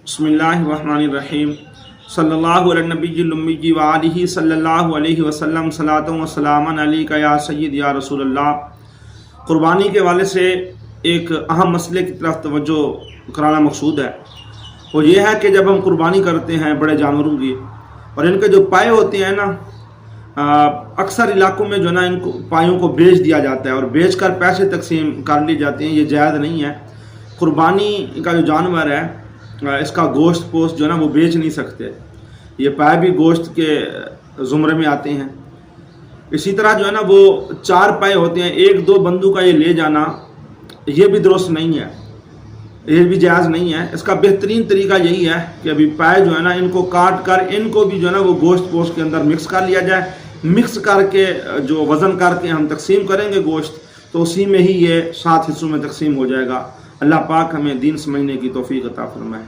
بسم اللہ الرحمن الرحیم صلی اللہ علی النبی الامی وآلہ صلی اللہ علیہ وسلم صلاۃ و سلام علیک یا سید یا رسول اللہ۔ قربانی کے حوالے سے ایک اہم مسئلے کی طرف توجہ کرانا مقصود ہے، وہ یہ ہے کہ جب ہم قربانی کرتے ہیں بڑے جانوروں کی اور ان کے جو پائے ہوتے ہیں نا، اکثر علاقوں میں جو نا ان کو پایوں کو بیچ دیا جاتا ہے اور بیچ کر پیسے تقسیم کر لی جاتے ہیں۔ یہ جائز نہیں ہے۔ قربانی کا جو جانور ہے اس کا گوشت پوست جو ہے نا وہ بیچ نہیں سکتے، یہ پائے بھی گوشت کے زمرے میں آتے ہیں۔ اسی طرح جو ہے نا وہ 4 پائے ہوتے ہیں، 1-2 بندوں کا یہ لے جانا یہ بھی درست نہیں ہے، یہ بھی جائز نہیں ہے۔ اس کا بہترین طریقہ یہی ہے کہ ابھی پائے جو ہے نا ان کو کاٹ کر ان کو بھی جو ہے نا وہ گوشت پوست کے اندر مکس کر لیا جائے، مکس کر کے جو وزن کر کے ہم تقسیم کریں گے گوشت، تو اسی میں ہی یہ 7 حصوں میں تقسیم ہو جائے گا۔ اللہ پاک ہمیں دین سمجھنے کی توفیق عطا فرمائے۔